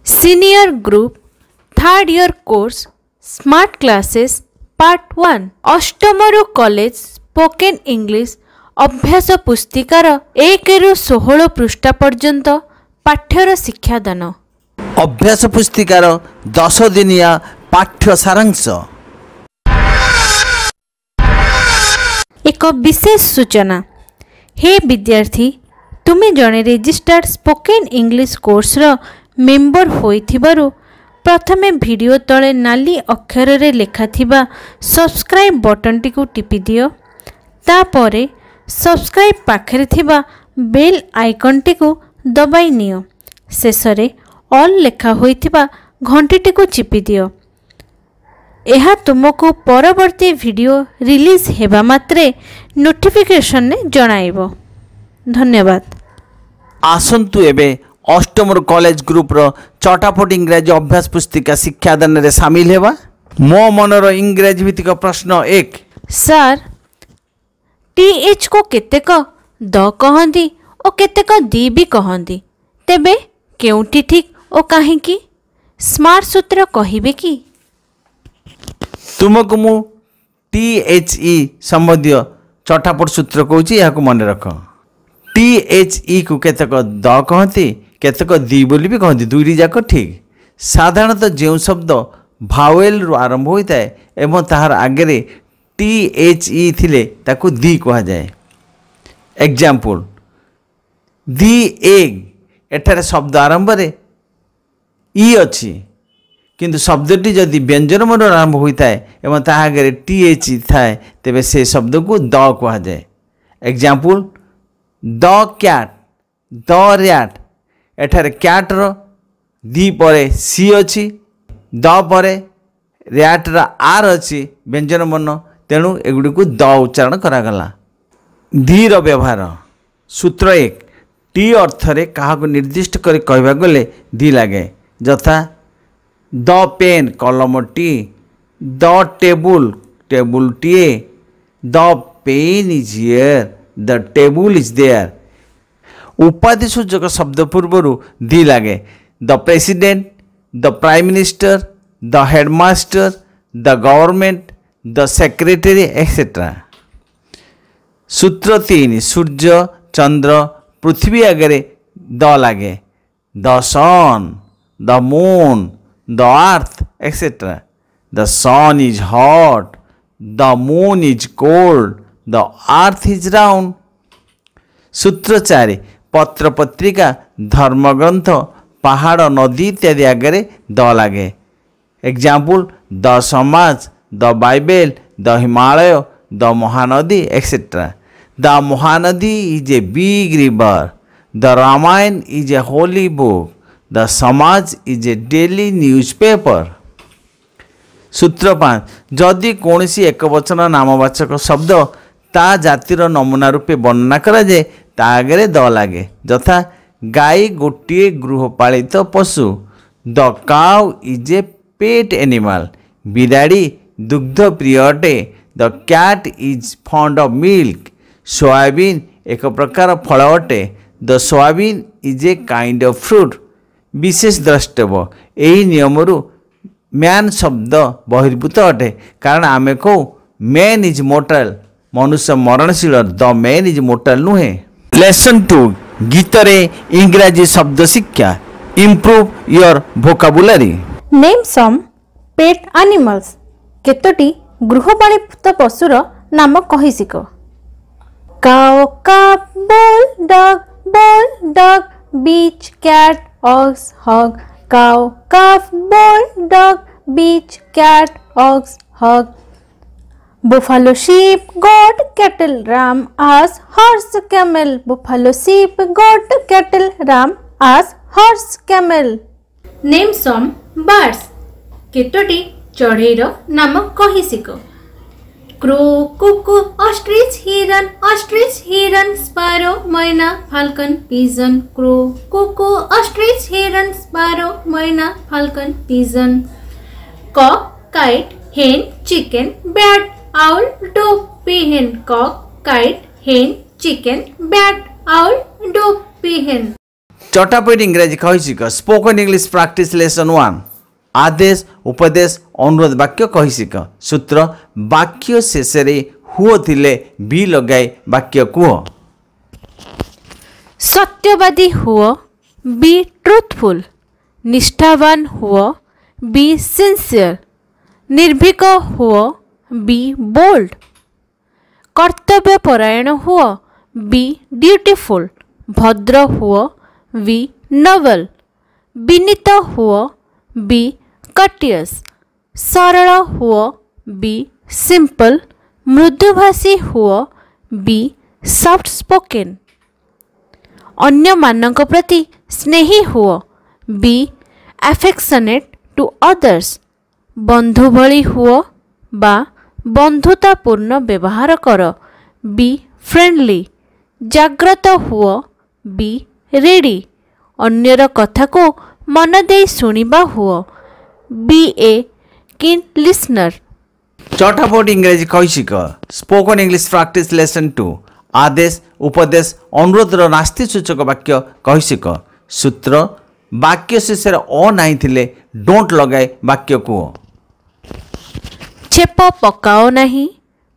Senior Group Third Year Course Smart Classes Part 1 अष्टमरु college spoken English अभ्यास पुस्तिकार 1 ରୁ 16 पृष्ठा पर्यंत पाठ्यर शिक्षादान अभ्यास पुस्तिकार 10 दिनिया पाठ्य सारांश। एक विशेष सूचना। हे विद्यार्थी, तुमे जने रजिस्टर्ड स्पोकन इंग्लिश कोर्स रो मेंबर होइथिबारु प्रथमे वीडियो तले नाली अक्षर रे लेखा थिबा सब्सक्राइब बटन टी को टिपि दियो। तापरे सब्सक्राइब पाखरे थिबा बेल आइकन टी को दबाई नियो। शेषरे ऑल लेखा होइथिबा घंटी टी को चिपि दियो। एहा तुमको परवर्ती वीडियो रिलीज हेबा मात्रे नोटिफिकेशन ने जणाइबो। धन्यवाद। आसंतु एबे अष्टमर कॉलेज ग्रुप रो चटापट इंग्राजी अभ्यास पुस्तिका शिक्षादान रे शामिल हेबा। मो मनर इंग्राजी भित्तिक प्रश्न 1। सर, टीएच को केतेक द कहंदी ओ केतेक दी भी कहंदी, तेबे केउटी ठीक ओ काहे की? स्मार्ट सूत्र कहिबे की? तुमको मु THE संबंधी चटापट सूत्र कहूची, याको मन रख। THE को केतक द कहती, केतक दी बोली भी कहती, दुईटी जाक ठीक। साधारणतः जो शब्द भावेल रु आरंभ होता है एवं ताहार आगे THE थिले ताकू दी कहा जाए। एग्जाम्पल, दी एग, एठारे शब्द आरंभ रे ई अच्छी, किंतु शब्दटी जदि व्यंजन वर्ण आरंभ होता है एवं ताहा आगे THE थाए तेबे से शब्द को द कहा जाए। Example, the cat, the rat, एठारे कैट रो दी परे सी अच्छी, द परे रैट रा आर अच्छी व्यंजन वर्ण, तेणु एगुड़ी को द उच्चारण करागला। दी रो व्यवहार। सूत्र 1। टी अर्थ रे कहा को निर्दिष्ट कर कहबा गले दी लागे, जथा द पेन कलम टी, द टेबुल टेबुल टीए, the pen is here, the table is there. उपाधि सूचक शब्द पूर्व दी लागे। The president, the prime minister, the headmaster, the government, the secretary etcetera. सूत्र 3। सूर्य चंद्र पृथ्वी आगे द लागे। The sun, the moon, the earth etcetera. The sun is hot, the moon is cold, the earth is round. सूत्र 4। पत्र पत्रिका, धर्मग्रंथ, पहाड़, नदी इत्यादि आगे द लागे। Example, the Samaj, the Bible, the Himalaya, the Mahanadi etcetera. The Mahanadi is a big river, the Ramayana is a holy book, the Samaj is a daily newspaper. सूत्र 5। जदि कौनसी एक वचन नामवाचक शब्द ता जातिर नमूना रूपे वर्णना कराए ता आगे द लागे, जथा गाई गोटे गृहपालित पशु, the cow is a pet animal, बिराड़ी दुग्ध प्रिय अटे, the cat is fond of milk, soybean एक प्रकार फल अटे, the soybean is a kind of fruit. विशेष द्रष्टव्य, यही नियमरु मैन शब्द बहिर्भूत अटे, कारण आमे को मैन इज मोर्टल, मनुष्य मरणशील, द मैन इज मोर्टल नुहे। लेसन 2। गीत रे इंग्राजी शब्द शिक्षा। Improve your vocabulary. Name some pet animals. केतोटी गृहपालित पशुर नाम कहि सिक। Cow, calf, bull dog, bitch cat, ox, hog, cow, calf, bull, dog, beach, cat, ox, hog. Buffalo, sheep, goat, cattle, ram, ass, horse, camel. Buffalo, sheep, goat, cattle, ram, ass, horse, camel. Name some birds. केतोटी चढ़ेईर नाम कहि सिक। Crow, cuckoo, ostrich, heron, sparrow, myna, falcon, pigeon. Crow, cuckoo, ostrich, heron, sparrow, myna, falcon, pigeon. Cock, kite, hen, chicken, bat, owl, dove, peahen. Cock, kite, hen, chicken, bat, owl, dove, peahen. चटापट इंग्राजी कही शिख spoken English practice lesson 1 आदेश उपदेश अनुरोध वाक्य कही शिख सूत्र वाक्य शेष हुओ थिले बी लगाई वाक्य कुह सत्यवादी हुओ बी ट्रुथफुल निष्ठावान हुओ बी सिंसियर निर्भीक हुओ बी बोल्ड कर्तव्यपरायण हुओ बी ड्यूटीफुल भद्र हुओ बी नोबल विनीत हुओ बी कटियस सरल हुओ बी सिंपल मृदुभाषी हुओ बी सॉफ्ट स्पोकन अन्य मानक प्रति स्नेही हुओ बी एफेक्शनेट टू अदर्स बंधु भली हुओ बा बंधुतापूर्ण व्यवहार कर बी फ्रेंडली जाग्रत हुओ बी रेडी अन्यर कथा को मन दे सुनिबा हुओ बी ए किन लिसनर चटापट इंग्राजी कही शिख स्पोकन इंग्लिश प्रैक्टिस लेसन 2 आदेश उपदेश अनुरोध नास्ति सूचक वाक्य कही शिख सूत्र वाक्य शेष अ नहीं थिले डोंट लगाए वाक्य कुह छेप पकाओ नहीं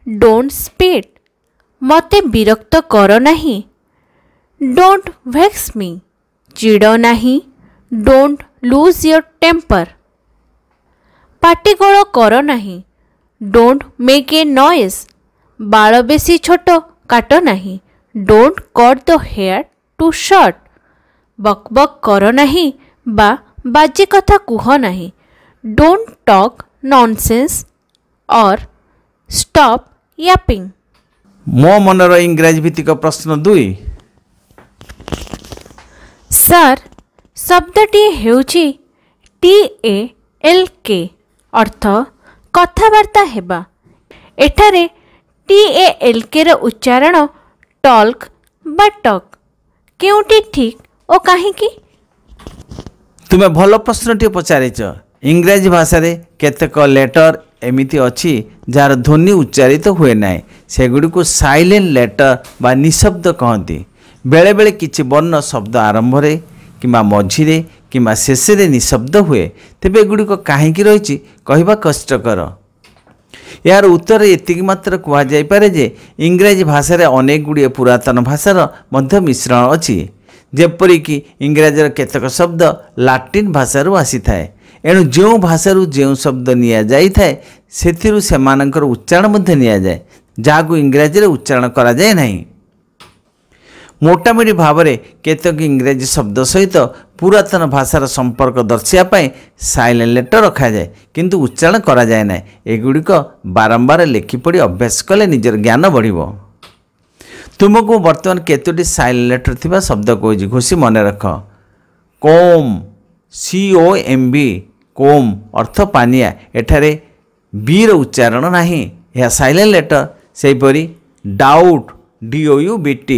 डोंट स्पीड मते विरक्त कर नहीं डोंट वेक्स मी चिड़ नहीं डोंट लूज योर टेम्पर पाटिगोल कर नहीं डोंट मेक ए नॉइज बाल बेसी छोट काट नहीं don't cut the hair too short बक बक कर नहीं बा बाजी कथा कुह नहीं डोंट टॉक नॉनसेंस और स्टॉप यापिंग मो मनर इंग्राजी भित्तिक प्रश्न 2 सर शब्दटी हेउची TALK अर्थ कथावार्ता हेबा एठारे TALK र उच्चारण टॉल्क बा टॉक केउटी ठीक ओ काहीकि तुमे भल प्रश्नटी पचारिच इंग्राजी भाषा रे केतक लेटर एमिति अछि जार ध्वनि उच्चारित हुए ना सेगुड़ी को साइलेंट लेटर बा निशब्द कहती बेले बेले किछि वर्ण शब्द आरंभ रे किमा मझिरे किमा शेष रे निशब्द हुए तेबे एगुड़ी को काहीकि रहिछि कहबा कष्टकर यार उत्तर एतिक मात्र कुहा जाय पारे जे इंग्राजी भाषा रे अनेक गुड़िए पुरातन भाषार मध्य मिश्रण अछि जेपरिक इंग्राजीर केतक शब्द लाटिन भाषारू आसी थाए एणु जो भाषारू जो शब्द निया जाई थाए सेथिरु सेमानकर उच्चारण मध्य निया जाए जागु इंग्राजी रे उच्चारण करा जाए नहीं मोटामोटी भाव में केतक इंग्राजी शब्द सहित पुरातन भाषार संपर्क दर्शापी साइलेंट लेटर रखा जाए किंतु उच्चारण करा जाए ना एगुड़िक बारंबार लेखि पढ़ी अभ्यास कले निजर ज्ञान बढ़िबो तुमको वर्तमान केतोटी साइलेंट लेटर थिबा शब्द कहूँ घोषी मन रख कोम COMB कोम अर्थ पानिया एठारे बी रो उच्चारण नाही यह साइलेंट लेटर सेहीपरि डाउट DOUBT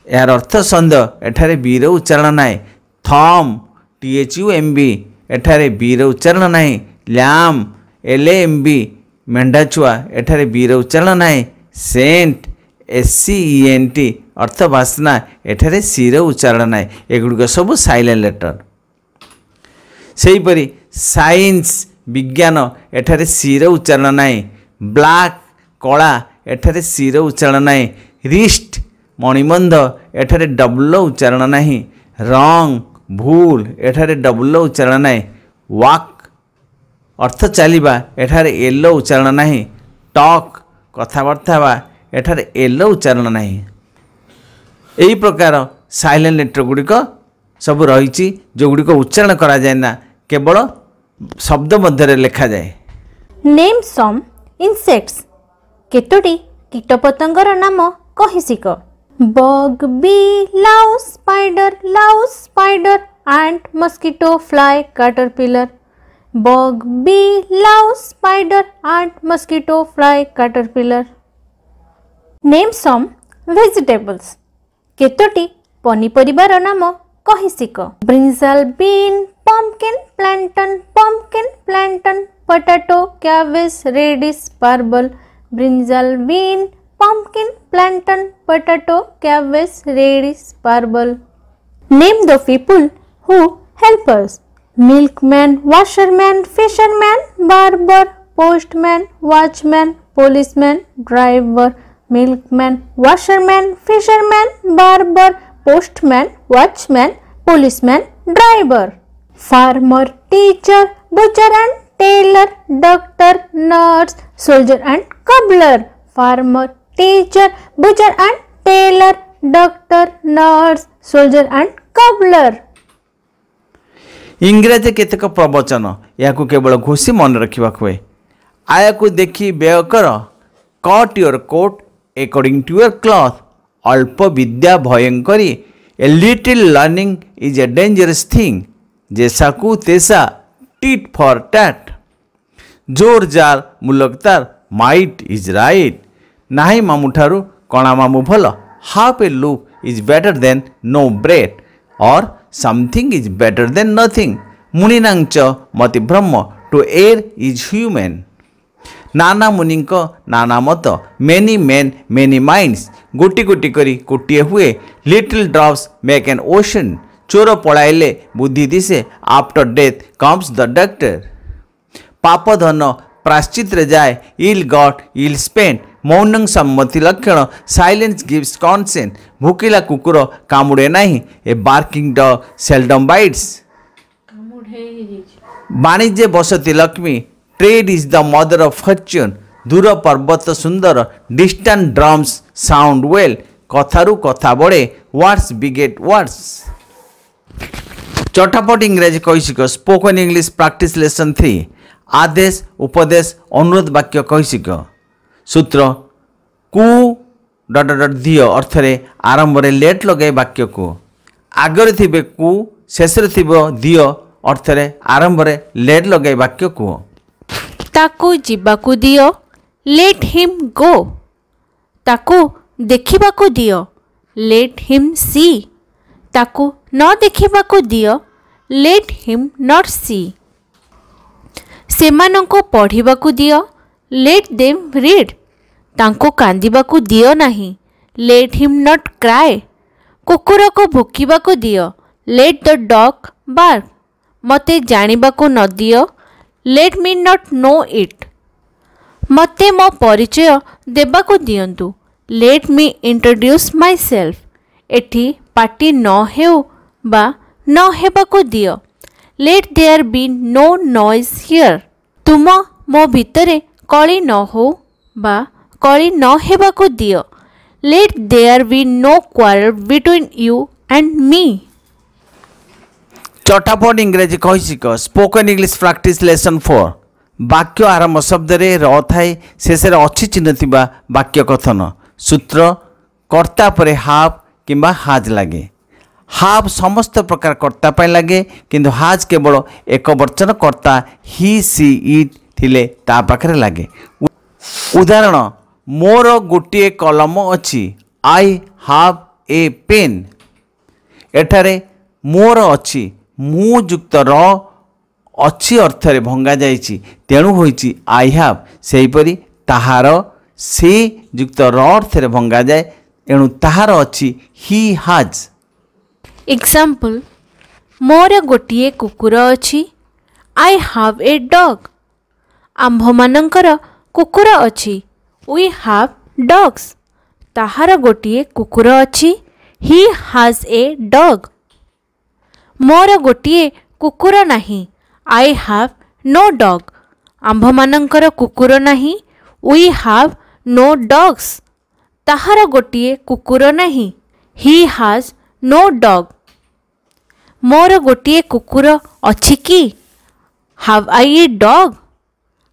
यार अर्थ सन्देह एठारे बी रो उच्चारण नाही थम THUMB एठारे बी रो उच्चारण नाही लैम LAMB मेंढाछुआ एठारे बी रो उच्चारण नाही सेंट SCENT अर्थ बासना एठारे सी रो उच्चारण नाही एगुड़िक सब साइलेंट लेटर सेहीपरि साइंस विज्ञान एठारे सी रो उच्चारण नाही ब्लैक कला एठारे सी रो उच्चारण नाही रिस्ट मणिबंध एठारे डबल उच्चारण नाही रंग भूल एठारे डबल उच्चारण नाही वाक अर्थ चलिबा एठारे एलो उच्चारण नाही टॉक कथाबार्ता बा एठारे एलो उच्चारण नाही एही प्रकार साइलेंट लेटर गुड़िक सब रही जो गुड़िक उच्चारण करा जाए ना केवल शब्द मध्य लेखा जाए नेम सम इंसेक्ट्स केतोटी कीटपतंगर नाम कहि सिक bug bee louse spider ant mosquito fly caterpillar bug bee louse spider ant mosquito fly caterpillar name some vegetables केतोटी पनीपरिबार नाम कहि सिक brinjal bean pumpkin plantain potato cabbage radish parble brinjal bean pumpkin plantain potato cabbage radish parble Name the people who help us. Milkman, washerman, fisherman, barber, postman, watchman, policeman, driver. Milkman, washerman, fisherman, barber, postman, watchman, policeman, driver. Farmer, teacher, butcher and tailor, doctor, nurse, soldier and cobbler. Farmer, teacher, butcher and tailor, doctor, nurse, soldier and cobbler. इंग्रजी केतक प्रवचन या केवल घोषी मन रखा हुए आया को देखी व्यय कर cut your coat according to your cloth अल्प विद्या भयंकरी a little learning is a dangerous thing जैसा को तैसा टीट फॉर टैट जोर जार मुलकतार माइट इज राइट नाही मामू ठारू कणा मामू भल half a loaf is better than no bread or something is better than nothing. मुनिनांच मति ब्रह्म to err is human. नाना मुनिंक नाना मत many men many minds. गोटी गोटी करी कोटिए हुए little drops make an ocean. चोर पड़ाइले बुद्धि दिसे after death comes the doctor. पाप धन प्राश्चित रे जाए ill got ill spent. मौनं सम्मति लक्षण साइलेंस गिव्स कॉन्सेंट भूकिला कुकुर कामुड़े नहीं ए बार्किंग डॉग सेल्डम बाइट्स वाणिज्य बसती Lakshmi trade is the mother of Fortune दूर पर्वत सुंदर डिस्टेंट ड्रम्स साउंड वेल कथारू कथा बड़े वर्ड्स बिगेट वर्ड्स चटापट इंग्रजी कैसिक स्पोकन इंग्लिश प्रैक्टिस लेसन 3 आदेश उपदेश अनुरोध वाक्य कैसिक सूत्र कु डट डट दियो अर्थ आरंभ में लेट लगे वाक्य को आगे थे कु शेष दियो अर्थ आरंभ में लेट लगे वाक्य को ताकू जीवाकू दियो लेट हिम गो ताकू देखिबाकू दियो लेट हिम सी ताकू न देखिबाकू दियो लेट हिम नॉट सी सेमानंको पढ़िबाकू दियो लेट देम रीड तांको कांदिबाकू दियो नहीं लेट हिम नॉट क्राए कुकुर को भुकिबाकू दियो लेट द डॉग बार्क मते जानिबाकू न दियो let me not know it मते मो परिचय देबाकू दियंतु let me introduce myself एठी पार्टी न हेउ बा न हेबाकू दियो let there be no noise here तुम मो भितरे कली न हो बा कली न हेबाकू दियो let there be no quarrel between you and me चटापट इंग्रजी कैसिक स्पोकन इंग्लिश प्रैक्टिस लेसन 4 वाक्य आरंभ शब्द रे र थाए शेष अच्छी चिन्ह थिबा वाक्य कथन सूत्र कर्ता परे हाफ किंबा हाज लगे हाफ समस्त प्रकार कर्ता पाई लगे किंतु हाज केवल एक वचन कर्ता ही सी इट थिले ता पाखरे लगे उदाहरण मोर गोटे कलम अच्छी आई हाव ए पेन एठारे मोर अच्छी मु युक्त र अच्छी अर्थ भंगा जाइछि तेणु होइछि आई हाव सेहीपरि ताहार से युक्त र अर्थ भंगा जाए एणु ताहार अच्छी ही हाज एग्जाम्पल मोर गोटे कुकुर अच्छी आई हाव ए डॉग आम्भमानंकर कुकुर अच्छी वी हाव डॉग्स ताहार गोटे कुकुर अच्छी ही हाज ए डॉग मोर गोटे कुकुर नहीं आई हाव नो डॉग आम्भमानंकर कुकुर नहीं वी हाव नो डॉग्स ताहार गोटे कुकुर नहीं ही हाज नो डॉग मोर गोटे कुकुर अच्छी कि हाव आई ए डॉग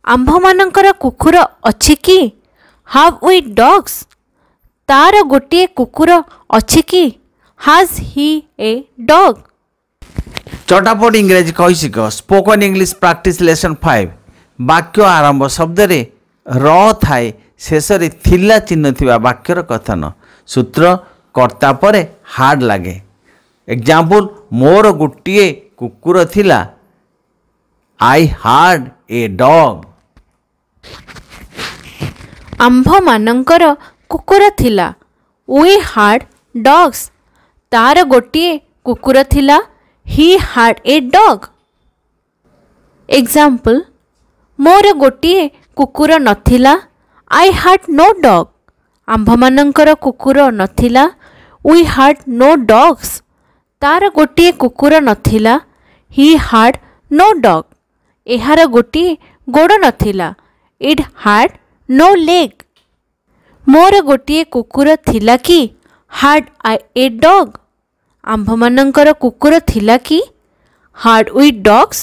आम्भमानंकर कुकुर अच्छी कि हाव वी डॉग्स तार गोटे कुकुर अच्छी कि हाज ही ए डॉग चटापट इंग्रजी कैसिक स्पोकन इंग्लिश प्रैक्टिस लेसन 5 वाक्य आरंभ शब्द रे र थाए शेष रे थिला चिन्ह थिबा वाक्यर कथन सूत्र कर्ता परे हार्ड लगे एग्जाम्पल मोर गोटे कुकुर थिला आई हार्ड ए डॉग आम्भमानंकर कुकुर थिला वी हार्ड डॉग्स तार गोटे कुकुर थिला he had a dog. Example, मोर गोटिए कुकुर नथिला I had no dog. आम्भमानंकर कुकुर नथिला we had no dogs. तार गोटिए कुकुर नथिला he had no dog. एहार गोटिए गोड़ नथिला it had no leg. मोर गोटिए कुकुर थिला कि had I a dog. आम्भमानंकर कुकुर थिला कि had we dogs.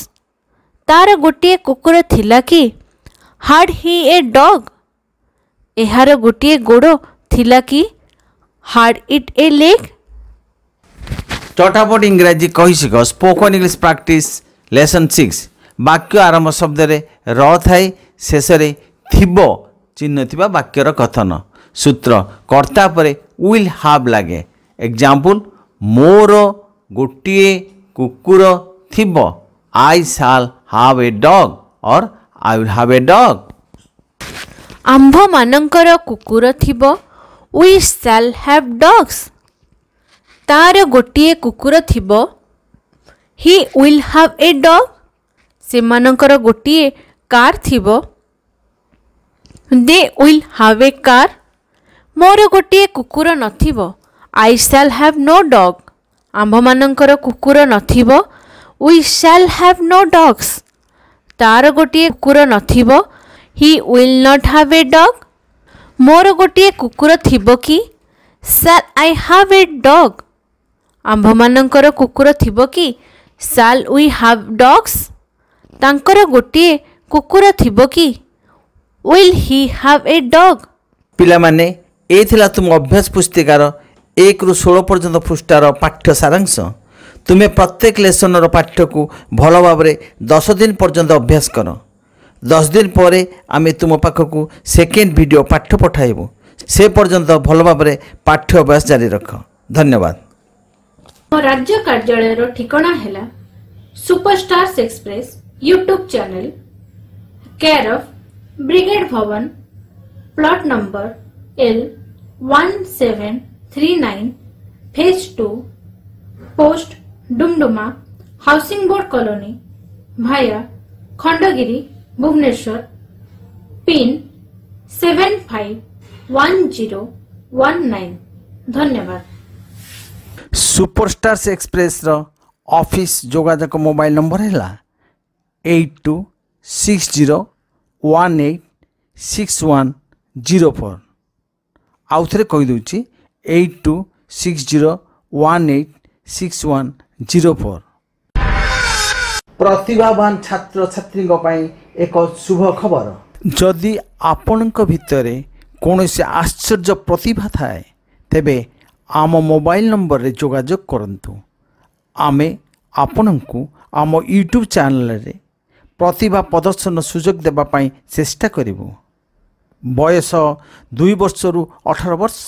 तार गोटिए कुकुर थिला कि had he a dog. एहार गोटिए गोड़ थिला कि had it a leg. चटापट इंग्राजी कही शिख स्पोकन इंग्लिश प्रैक्टिस लेसन 6 वाक्य आरंभ शब्द रे र थाई शेष रे थिबो चिन्ह थिबा वाक्यर कथन सूत्र कर्ता परे विल हाव लागे एग्जांपल मोर गोटिए कुकुर थिबो आई शाल हाव ए डॉग और I will have a dog आम्भ मानंकर कुकुर थिबो वी शैल हैव डॉग्स तार गोटिए कुकुर थिबो he will have a dog सेमानंकर गोटिए कार थिबो they will have a car मोर गोटिए कुकुर नथिबो I shall have no dog आम्भमानंकर कुकुर नथिबो we shall have no dogs तार गोटिए कुकुर नथिबो he will not have a dog मोर गोटिए कुकुर थिबो कि शैल आई हैव ए डॉग आम्भमानंकर कुकुर थिबो कि शैल वी हैव डॉग्स तांकर गोटिए कुकुर थिबो कि will he have a dog पिला माने ए थिला तुम अभ्यास पुस्तिकार 1 रु 16 पर्यंत पृष्ठार पाठ्य सारांश तुम्हें प्रत्येक लेसन पाठ्य को भल भाव 10 दिन पर्यंत अभ्यास कर 10 दिन पर आमे तुम पाखक सेकेंड वीडियो पाठ पठाइबु से पर्यंत भल भाव पाठ्य अभ्यास जारी रख धन्यवाद। राज्य कार्यालय ठिकाना है superstars express YouTube channel care of brigade भवन plot number L1739 phase 2 post Dumduma housing board colony भाया खंडगिरी भुवनेश्वर पिन 751019 धन्यवाद। सुपरस्टार्स एक्सप्रेस रो ऑफिस जोगाजक मोबाइल नंबर है 8260186104 आउ थे कहीदे 8260186104 प्रतिभावान छात्र छात्री एक शुभ खबर जदि आपणक भितरे कौन से आश्चर्य प्रतिभा थाए तेबे आम मोबाइल नंबर रे जोगाजोग करंतु आमे आपनंकु आम यूट्यूब चैनल रे प्रतिभा प्रदर्शन सुजोग देबा पई चेष्टा करिवु बयस 2 वर्ष रु 18 वर्ष।